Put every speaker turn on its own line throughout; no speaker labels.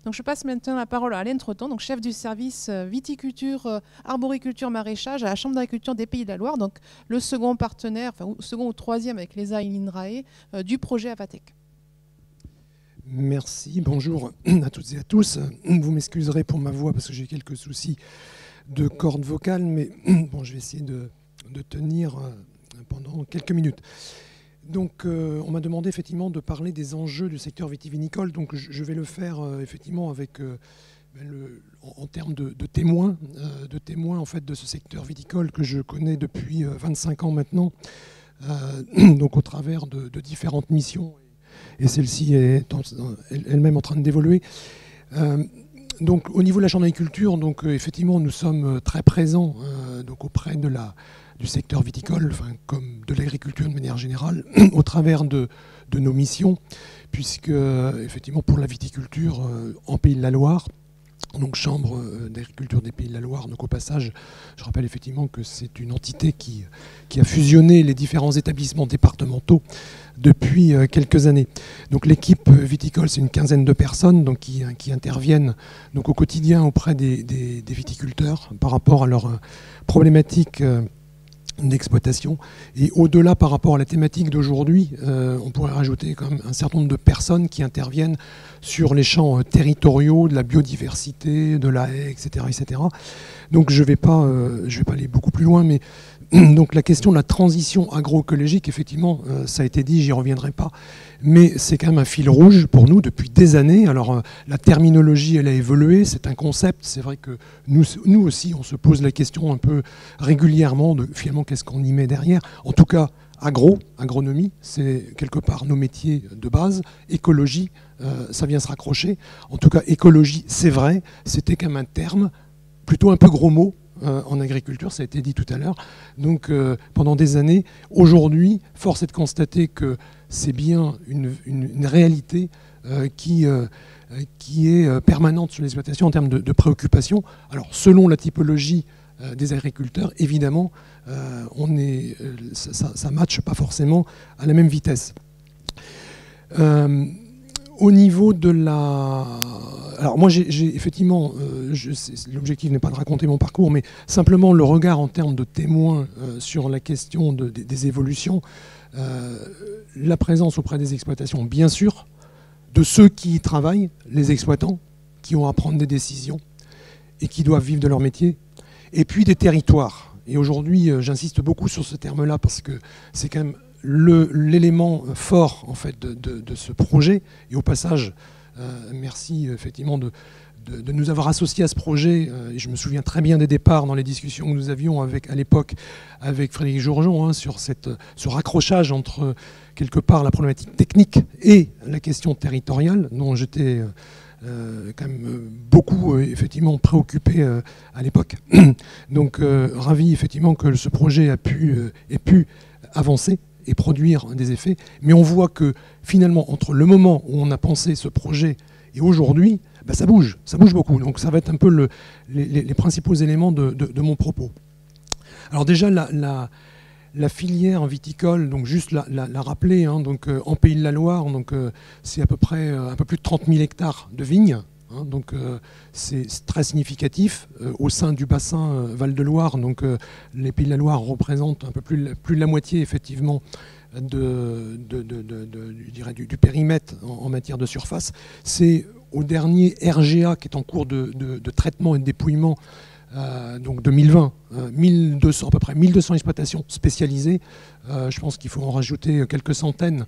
Donc je passe maintenant la parole à Alain Trotton, donc chef du service viticulture, arboriculture, maraîchage à la Chambre d'agriculture des Pays de la Loire, donc le second partenaire, enfin second ou troisième avec l'ESA et l'INRAE du projet Avatec.
Merci, bonjour à toutes et à tous. Vous m'excuserez pour ma voix parce que j'ai quelques soucis de cordes vocales, mais bon, je vais essayer de tenir pendant quelques minutes. Donc on m'a demandé effectivement de parler des enjeux du secteur vitivinicole, donc je vais le faire effectivement avec en termes de témoins en fait de ce secteur viticole que je connais depuis 25 ans maintenant, donc au travers de différentes missions, et celle-ci est elle-même en train d'évoluer. Donc au niveau de la Chambre d'agriculture, donc effectivement nous sommes très présents donc auprès du secteur viticole, enfin, comme de l'agriculture de manière générale, au travers de nos missions, puisque effectivement pour la viticulture en Pays de la Loire, donc Chambre d'agriculture des Pays de la Loire, donc au passage, je rappelle effectivement que c'est une entité qui a fusionné les différents établissements départementaux depuis quelques années. Donc l'équipe viticole, c'est une quinzaine de personnes donc, qui interviennent donc, au quotidien auprès des viticulteurs par rapport à leurs problématiques d'exploitation. Et au-delà, par rapport à la thématique d'aujourd'hui, on pourrait rajouter quand même un certain nombre de personnes qui interviennent sur les champs territoriaux, de la biodiversité, de la haie, etc. etc. Donc je ne vais pas aller beaucoup plus loin, mais donc la question de la transition agroécologique, effectivement, ça a été dit, j'y reviendrai pas, mais c'est quand même un fil rouge pour nous depuis des années. Alors la terminologie, elle a évolué, c'est un concept, c'est vrai que nous aussi, on se pose la question un peu régulièrement de finalement qu'est-ce qu'on y met derrière. En tout cas, agronomie, c'est quelque part nos métiers de base, écologie, ça vient se raccrocher. En tout cas, écologie, c'est vrai, c'était quand même un terme, plutôt un peu gros mot, en agriculture, ça a été dit tout à l'heure. Donc pendant des années, aujourd'hui, force est de constater que c'est bien une réalité qui est permanente sur l'exploitation en termes de préoccupation. Alors selon la typologie des agriculteurs, évidemment, ça ne matche pas forcément à la même vitesse. Au niveau de la... Alors moi, j'ai effectivement, l'objectif n'est pas de raconter mon parcours, mais simplement le regard en termes de témoins sur la question des évolutions, la présence auprès des exploitations, bien sûr, de ceux qui y travaillent, les exploitants, qui ont à prendre des décisions et qui doivent vivre de leur métier, et puis des territoires. Et aujourd'hui, j'insiste beaucoup sur ce terme-là parce que c'est quand même l'élément fort en fait, de ce projet. Et au passage, merci effectivement de nous avoir associés à ce projet. Et je me souviens très bien des départs dans les discussions que nous avions à l'époque avec Frédéric Jourgeon sur ce raccrochage entre quelque part la problématique technique et la question territoriale dont j'étais quand même beaucoup effectivement préoccupé à l'époque. Donc ravi effectivement que ce projet ait pu avancer et produire des effets. Mais on voit que finalement, entre le moment où on a pensé ce projet et aujourd'hui, bah, ça bouge beaucoup. Donc ça va être un peu les principaux éléments de mon propos. Alors déjà, la filière viticole, donc juste la rappeler, hein, donc, en Pays de la Loire, donc, c'est à peu près un peu plus de 30 000 hectares de vignes. Hein, donc c'est très significatif. Au sein du bassin Val-de-Loire, donc les Pays de la Loire représentent un peu plus de la moitié effectivement du périmètre en matière de surface. C'est au dernier RGA qui est en cours de traitement et de dépouillement, donc 2020, à peu près 1200 exploitations spécialisées. Je pense qu'il faut en rajouter quelques centaines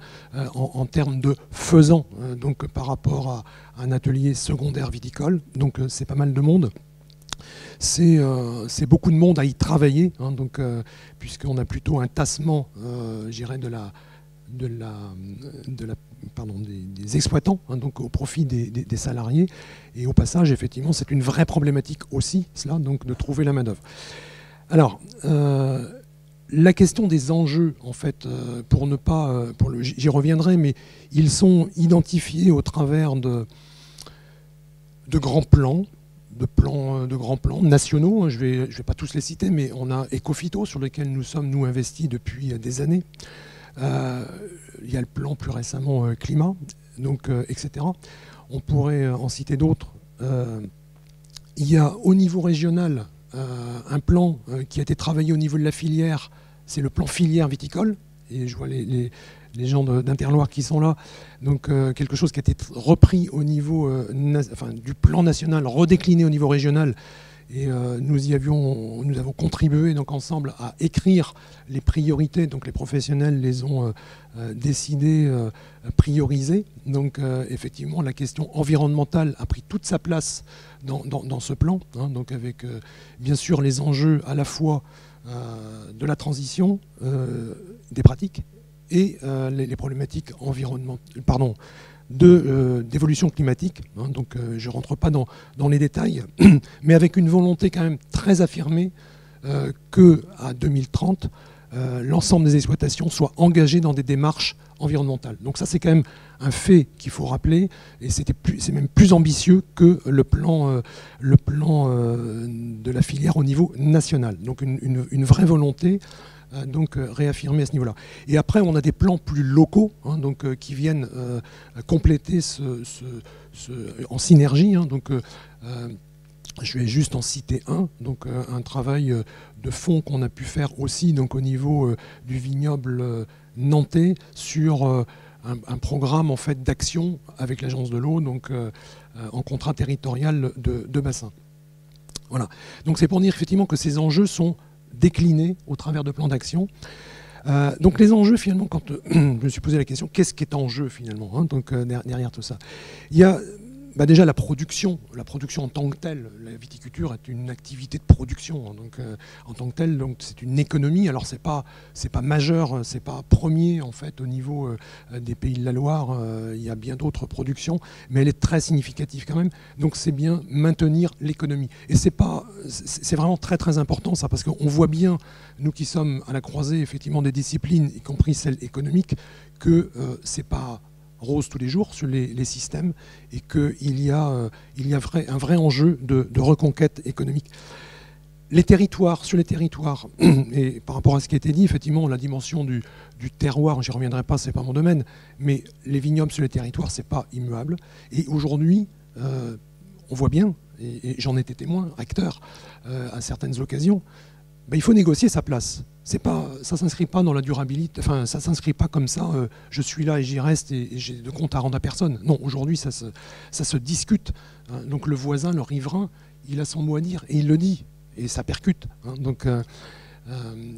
en termes de faisans, donc par rapport à un atelier secondaire viticole. Donc c'est pas mal de monde. C'est beaucoup de monde à y travailler, hein, donc, puisqu'on a plutôt un tassement, je dirais, des exploitants, hein, donc au profit des salariés. Et au passage, effectivement, c'est une vraie problématique aussi, cela, donc de trouver la main-d'œuvre. Alors, la question des enjeux, en fait, j'y reviendrai, mais ils sont identifiés au travers de grands plans, de grands plans nationaux. Je vais pas tous les citer, mais on a Ecophyto, sur lequel nous sommes, nous, investis depuis des années. Il y a le plan plus récemment climat, donc, etc. on pourrait en citer d'autres. Il y a au niveau régional un plan qui a été travaillé au niveau de la filière, c'est le plan filière viticole, et je vois les gens d'Interloire qui sont là, donc quelque chose qui a été repris au niveau du plan national, redécliné au niveau régional, et nous avons contribué donc ensemble à écrire les priorités, donc les professionnels les ont décidé prioriser. Donc effectivement la question environnementale a pris toute sa place dans ce plan, hein, donc avec bien sûr les enjeux à la fois de la transition, des pratiques et les problématiques environnementales, d'évolution climatique. Hein, donc je ne rentre pas dans les détails, mais avec une volonté quand même très affirmée qu'à 2030, l'ensemble des exploitations soient engagées dans des démarches environnementales. Donc ça, c'est quand même un fait qu'il faut rappeler, et c'est même plus ambitieux que le plan de la filière au niveau national. Donc une vraie volonté réaffirmée à ce niveau-là. Et après, on a des plans plus locaux, hein, qui viennent compléter en synergie. Hein, je vais juste en citer un travail de fond qu'on a pu faire aussi au niveau du vignoble nantais sur un programme en fait, d'action avec l'agence de l'eau, en contrat territorial de bassin. Voilà. Donc c'est pour dire effectivement que ces enjeux sont déclinés au travers de plans d'action. Donc les enjeux finalement, quand je me suis posé la question, qu'est-ce qui est en jeu finalement, hein, derrière tout ça, il y a déjà la production en tant que telle. La viticulture est une activité de production, hein, en tant que telle, c'est une économie. Alors c'est pas majeur, c'est pas premier en fait au niveau des Pays de la Loire. Il y a bien d'autres productions, mais elle est très significative quand même. Donc c'est bien maintenir l'économie. Et c'est vraiment très très important ça, parce qu'on voit bien, nous qui sommes à la croisée effectivement des disciplines, y compris celles économiques, que c'est pas rose tous les jours sur les systèmes, et qu'il y a un vrai enjeu de reconquête économique. Sur les territoires, et par rapport à ce qui a été dit, effectivement, la dimension du terroir, j'y reviendrai pas, c'est pas mon domaine, mais les vignobles sur les territoires, c'est pas immuable. Et aujourd'hui, on voit bien, et j'en étais témoin, acteur, à certaines occasions, il faut négocier sa place. Ça ne s'inscrit pas dans la durabilité, enfin ça ne s'inscrit pas comme ça, je suis là et j'y reste et j'ai de compte à rendre à personne. Non, aujourd'hui ça se discute. Hein. Donc le voisin, le riverain, il a son mot à dire et il le dit et ça percute. Hein.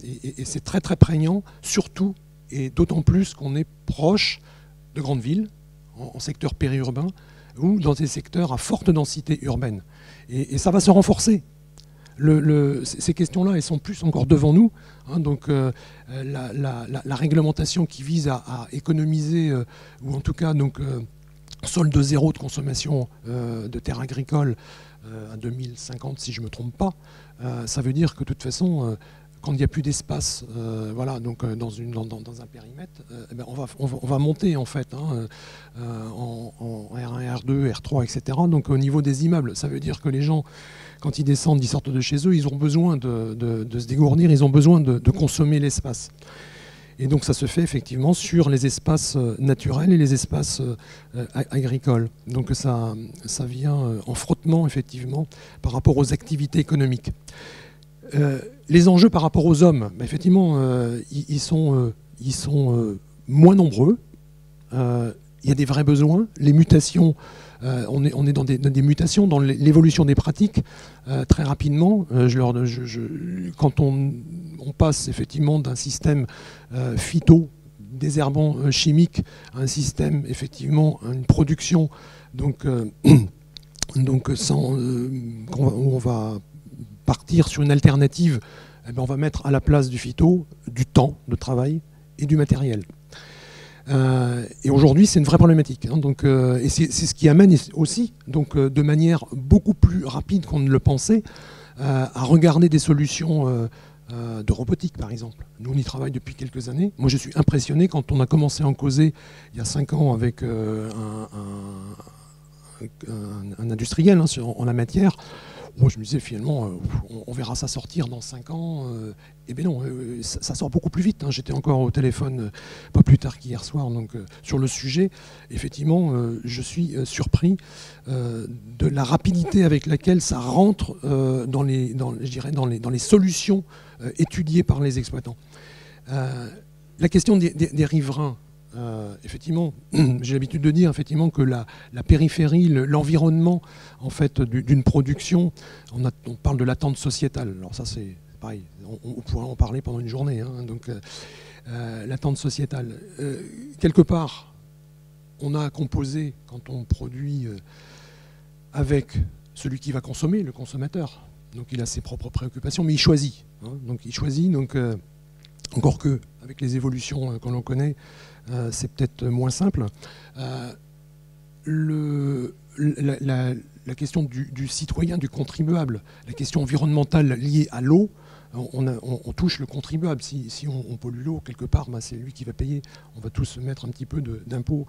Et c'est très très prégnant, surtout et d'autant plus qu'on est proche de grandes villes, en secteur périurbain ou dans des secteurs à forte densité urbaine. Et ça va se renforcer. Ces questions-là, elles sont plus encore devant nous. Hein, la réglementation qui vise à économiser, ou en tout cas solde zéro de consommation de terres agricoles à 2050, si je ne me trompe pas, ça veut dire que de toute façon, quand il n'y a plus d'espace dans un périmètre, on va monter en fait en R1, R2, R3, etc. Donc au niveau des immeubles, ça veut dire que les gens, quand ils descendent, ils sortent de chez eux, ils ont besoin de se dégourdir, ils ont besoin de consommer l'espace. Et donc ça se fait effectivement sur les espaces naturels et les espaces agricoles. Donc ça vient en frottement effectivement par rapport aux activités économiques. Les enjeux par rapport aux hommes, effectivement, ils sont moins nombreux. Il y a des vrais besoins. Les mutations, on est dans des mutations, dans l'évolution des pratiques très rapidement. Quand on passe effectivement d'un système phyto, désherbant chimique, à un système effectivement, à une production où on va partir sur une alternative, on va mettre à la place du phyto du temps de travail et du matériel. Et aujourd'hui, c'est une vraie problématique. Hein, et c'est ce qui amène aussi, de manière beaucoup plus rapide qu'on ne le pensait, à regarder des solutions de robotique, par exemple. Nous, on y travaille depuis quelques années. Moi, je suis impressionné quand on a commencé à en causer il y a 5 ans avec un industriel en la matière. Oh, je me disais finalement, on verra ça sortir dans 5 ans. Eh bien non, ça sort beaucoup plus vite. Hein. J'étais encore au téléphone pas plus tard qu'hier soir donc, sur le sujet. Effectivement, je suis surpris de la rapidité avec laquelle ça rentre dans les solutions étudiées par les exploitants. La question des riverains. Effectivement, j'ai l'habitude de dire effectivement que la périphérie, l'environnement en fait d'une production, on parle de l'attente sociétale. Alors ça c'est pareil, on pourrait en parler pendant une journée. Hein, donc l'attente sociétale, quelque part, on a à composer quand on produit avec celui qui va consommer, le consommateur. Donc il a ses propres préoccupations, mais il choisit. Hein, donc il choisit. Donc encore que avec les évolutions que l'on connaît. C'est peut-être moins simple. La question du citoyen, du contribuable, la question environnementale liée à l'eau, on touche le contribuable. Si on pollue l'eau, quelque part, c'est lui qui va payer. On va tous mettre un petit peu d'impôt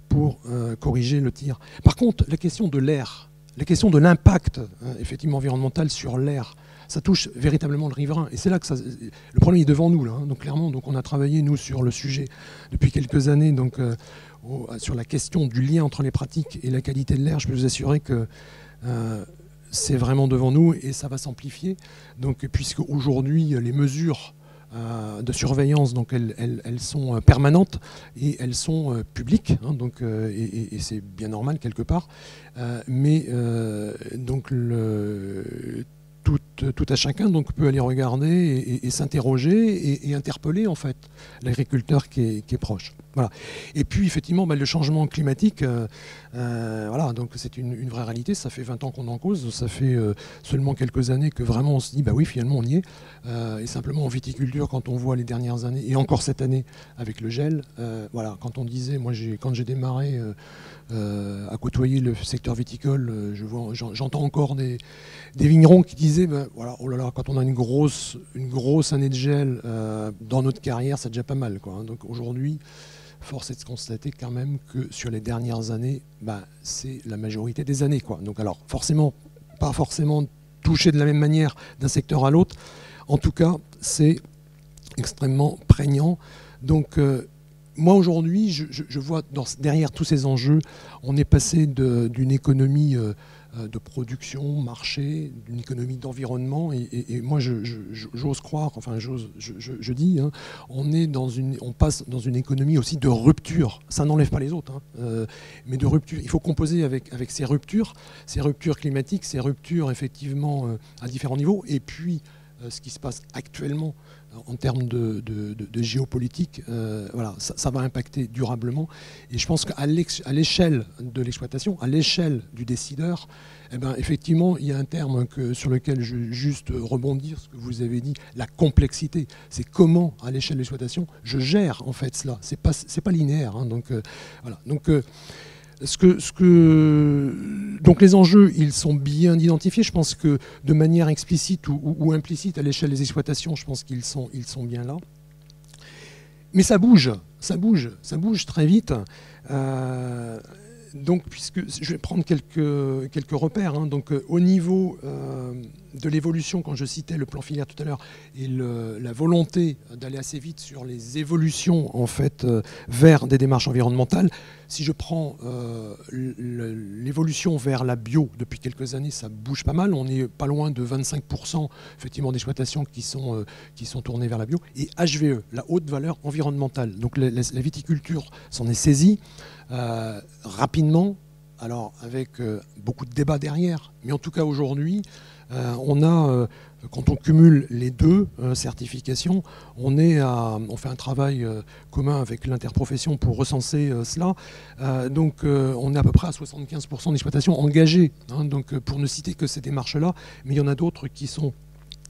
pour corriger le tir. Par contre, la question de l'air, la question de l'impact effectivement environnemental sur l'air, ça touche véritablement le riverain. Et c'est là que le problème est devant nous. Là, hein. Donc clairement, on a travaillé, nous, sur le sujet depuis quelques années, donc, sur la question du lien entre les pratiques et la qualité de l'air. Je peux vous assurer que c'est vraiment devant nous et ça va s'amplifier. Donc, puisque aujourd'hui, les mesures de surveillance, donc elles sont permanentes et elles sont publiques, hein, donc, et c'est bien normal quelque part. Mais donc tout à chacun donc, peut aller regarder et s'interroger et interpeller en fait l'agriculteur qui est proche. Voilà. Et puis effectivement le changement climatique, voilà, donc c'est une vraie réalité. Ça fait 20 ans qu'on en cause, ça fait seulement quelques années que vraiment on se dit bah oui finalement on y est. Et simplement en viticulture quand on voit les dernières années et encore cette année avec le gel, voilà, quand on disait moi quand j'ai démarré à côtoyer le secteur viticole, j'entends encore des vignerons qui disaient ben, voilà, oh là là, quand on a une grosse année de gel dans notre carrière, c'est déjà pas mal, quoi, hein. Donc aujourd'hui, force est de constater quand même que sur les dernières années, bah, c'est la majorité des années, quoi. Donc alors forcément, pas forcément touché de la même manière d'un secteur à l'autre. En tout cas, c'est extrêmement prégnant. Donc moi aujourd'hui, je vois derrière tous ces enjeux, on est passé d'une économie de production, marché, d'une économie d'environnement, et moi j'ose croire, enfin je dis, hein, on passe dans une économie aussi de rupture. Ça n'enlève pas les autres, hein, mais de rupture. Il faut composer avec ces ruptures climatiques, ces ruptures effectivement à différents niveaux, et puis ce qui se passe actuellement en termes de géopolitique, voilà, ça va impacter durablement. Et je pense qu'à l'échelle de l'exploitation, à l'échelle du décideur, eh ben, effectivement, il y a un terme sur lequel je veux juste rebondir, ce que vous avez dit, la complexité. C'est comment, à l'échelle de l'exploitation, je gère en fait cela. C'est pas linéaire. Hein, donc, voilà. Donc, donc les enjeux, ils sont bien identifiés. Je pense que de manière explicite ou implicite à l'échelle des exploitations, je pense qu'ils sont bien là. Mais ça bouge très vite. Donc, puisque je vais prendre quelques repères. Hein. Donc, au niveau de l'évolution, quand je citais le plan filière tout à l'heure, et la volonté d'aller assez vite sur les évolutions en fait vers des démarches environnementales, si je prends l'évolution vers la bio depuis quelques années, ça bouge pas mal. On est pas loin de 25% effectivement d'exploitations qui sont tournées vers la bio. Et HVE, la haute valeur environnementale. Donc la viticulture s'en est saisie. Rapidement, alors avec beaucoup de débats derrière, mais en tout cas aujourd'hui, on a, quand on cumule les deux certifications, on fait un travail commun avec l'interprofession pour recenser cela. Donc on est à peu près à 75% d'exploitations engagées, hein, donc, pour ne citer que ces démarches-là, mais il y en a d'autres qui sont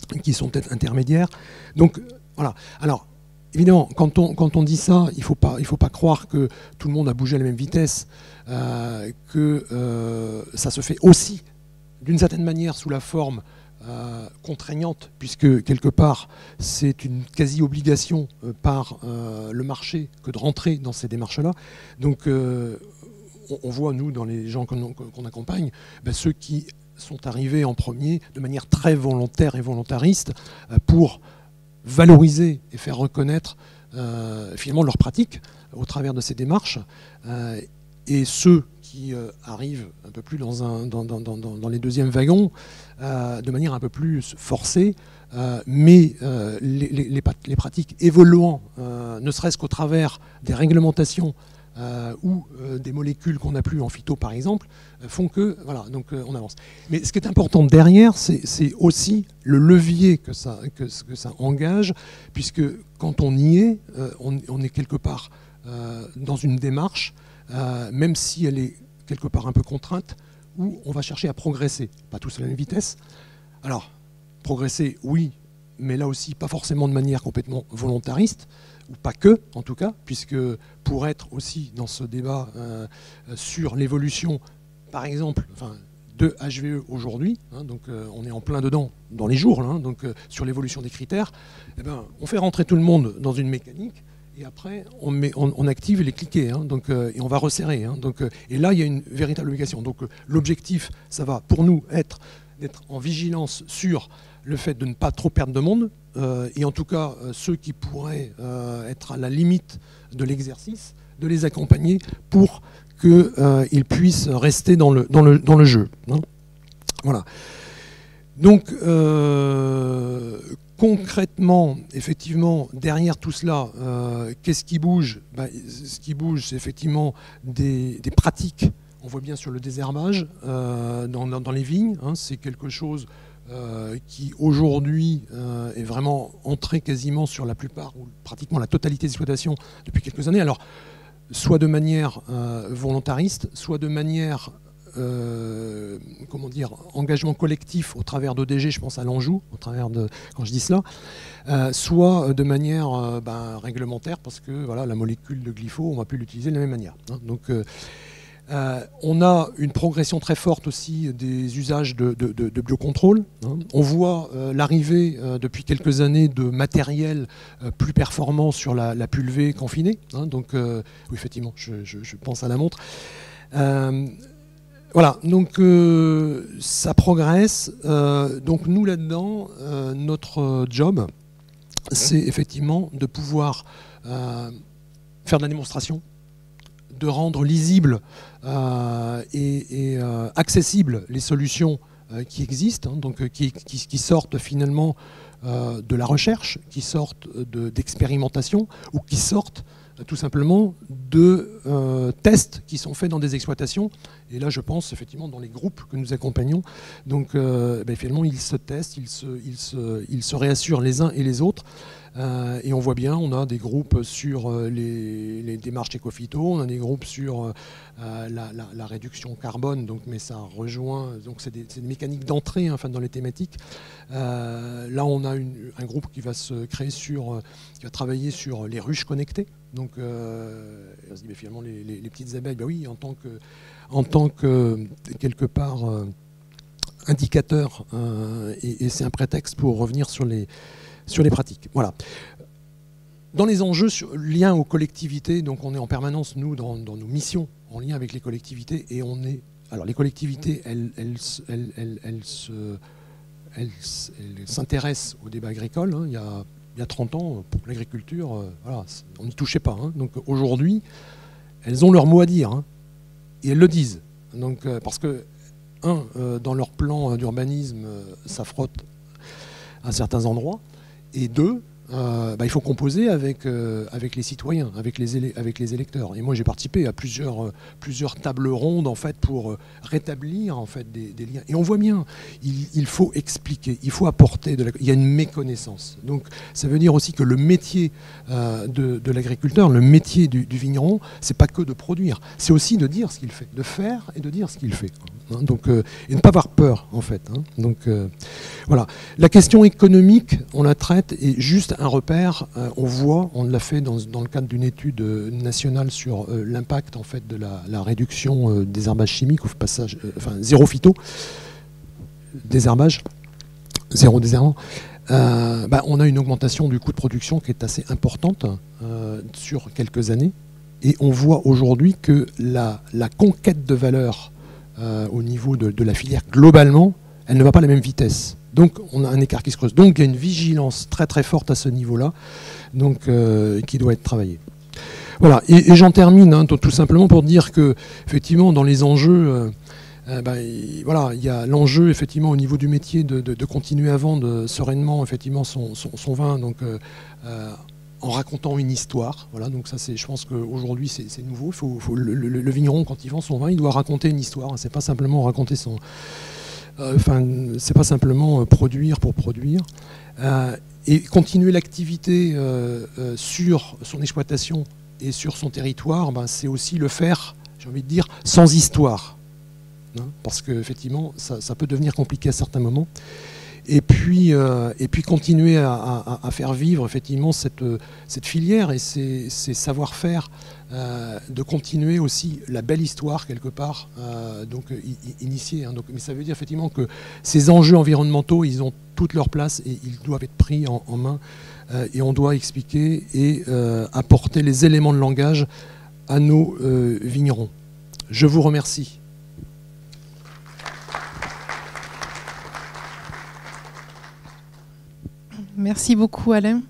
peut-être intermédiaires. Donc voilà. Alors, évidemment, quand on dit ça, il faut pas croire que tout le monde a bougé à la même vitesse, que ça se fait aussi, d'une certaine manière, sous la forme contraignante, puisque quelque part, c'est une quasi-obligation par le marché que de rentrer dans ces démarches-là. Donc, on voit, nous, dans les gens qu'on accompagne, ceux qui sont arrivés en premier de manière très volontaire et volontariste pour valoriser et faire reconnaître finalement leur pratique au travers de ces démarches, et ceux qui arrivent un peu plus dans les deuxièmes wagons de manière un peu plus forcée, mais les pratiques évoluant, ne serait-ce qu'au travers des réglementations ou des molécules qu'on n'a plus en phyto par exemple, font que voilà, donc on avance. Mais ce qui est important derrière, c'est aussi le levier que ça engage, puisque quand on y est, on est quelque part dans une démarche, même si elle est quelque part un peu contrainte, où on va chercher à progresser, pas tous à la même vitesse. Alors, progresser, oui, mais là aussi pas forcément de manière complètement volontariste, ou pas que, en tout cas, puisque pour être aussi dans ce débat sur l'évolution, par exemple, de HVE aujourd'hui, donc on est en plein dedans dans les jours, là, donc sur l'évolution des critères, on fait rentrer tout le monde dans une mécanique, et après on active les cliquets, donc, et on va resserrer. Donc, et là, il y a une véritable obligation. Donc l'objectif, ça va pour nous être d'être en vigilance sur le fait de ne pas trop perdre de monde, et en tout cas ceux qui pourraient être à la limite de l'exercice, de les accompagner pour qu'ils puissent rester dans le jeu. Voilà. Donc concrètement, effectivement, derrière tout cela, qu'est-ce qui bouge ? Ce qui bouge, c'est effectivement des pratiques. On voit bien sur le désherbage dans les vignes, c'est quelque chose qui aujourd'hui est vraiment entré quasiment sur la plupart ou pratiquement la totalité des exploitations depuis quelques années. Alors, soit de manière volontariste, soit de manière engagement collectif au travers d'ODG, je pense à l'Anjou, au travers de, quand je dis cela, soit de manière réglementaire, parce que voilà, la molécule de glypho, on ne va plus l'utiliser de la même manière. Donc, on a une progression très forte aussi des usages de biocontrôle. On voit l'arrivée depuis quelques années de matériel plus performant sur la pulvée confinée. Donc, oui, effectivement, je pense à la montre. Voilà, donc ça progresse. Donc nous là-dedans, notre job, c'est effectivement de pouvoir faire de la démonstration, de rendre lisible et accessible les solutions qui existent, donc qui sortent finalement de la recherche, qui sortent d'expérimentation ou qui sortent tout simplement de tests qui sont faits dans des exploitations. Et là, je pense effectivement dans les groupes que nous accompagnons. Donc, finalement, ils se testent, ils se réassurent les uns et les autres. Et on voit bien, on a des groupes sur les démarches éco-phyto, on a des groupes sur la réduction carbone, donc, mais ça rejoint, donc c'est des mécaniques d'entrée dans les thématiques. Là, on a un groupe qui va se créer qui va travailler sur les ruches connectées. Donc, on se dit, finalement, les petites abeilles, oui, en tant que quelque part indicateur, et c'est un prétexte pour revenir sur les pratiques. Voilà. Dans les enjeux liés aux collectivités, donc on est en permanence, nous, dans nos missions, en lien avec les collectivités, et on est... Alors, les collectivités, elles s'intéressent au débat agricole. Il y a 30 ans, pour l'agriculture, voilà, on n'y touchait pas. Donc aujourd'hui, elles ont leur mot à dire, et elles le disent. Donc, parce que, dans leur plan d'urbanisme, ça frotte à certains endroits, et deux, il faut composer avec les citoyens, avec les électeurs. Et moi, j'ai participé à plusieurs tables rondes en fait, pour rétablir en fait, des liens. Et on voit bien, il faut expliquer, il faut apporter il y a une méconnaissance. Donc, ça veut dire aussi que le métier de l'agriculteur, le métier du vigneron, c'est pas que de produire, c'est aussi de dire ce qu'il fait, de faire et de dire ce qu'il fait. Donc, et ne pas avoir peur, en fait. Donc, voilà. La question économique, on la traite, et juste un repère, on l'a fait dans le cadre d'une étude nationale sur l'impact en fait, de la réduction des herbages chimiques, au passage, zéro phyto, désherbage, zéro désherbant. On a une augmentation du coût de production qui est assez importante sur quelques années. Et on voit aujourd'hui que la conquête de valeur au niveau de la filière, globalement, elle ne va pas à la même vitesse. Donc on a un écart qui se creuse. Donc il y a une vigilance très très forte à ce niveau-là, donc qui doit être travaillée. Voilà, et j'en termine hein, tout simplement pour dire que effectivement dans les enjeux, voilà, il y a l'enjeu effectivement au niveau du métier de continuer à vendre sereinement effectivement son vin, donc en racontant une histoire. Voilà, donc ça c'est, je pense qu'aujourd'hui c'est nouveau. Le vigneron quand il vend son vin, il doit raconter une histoire. Hein, c'est pas simplement raconter son, c'est pas simplement produire pour produire. Et continuer l'activité sur son exploitation et sur son territoire, c'est aussi le faire, j'ai envie de dire, sans histoire. Hein, parce qu'effectivement, ça peut devenir compliqué à certains moments. Et puis continuer à faire vivre effectivement cette filière et ces savoir-faire, de continuer aussi la belle histoire quelque part, donc initiée. Hein, mais ça veut dire effectivement que ces enjeux environnementaux, ils ont toute leur place et ils doivent être pris en main. Et on doit expliquer et apporter les éléments de langage à nos vignerons. Je vous remercie.
Merci beaucoup Alain.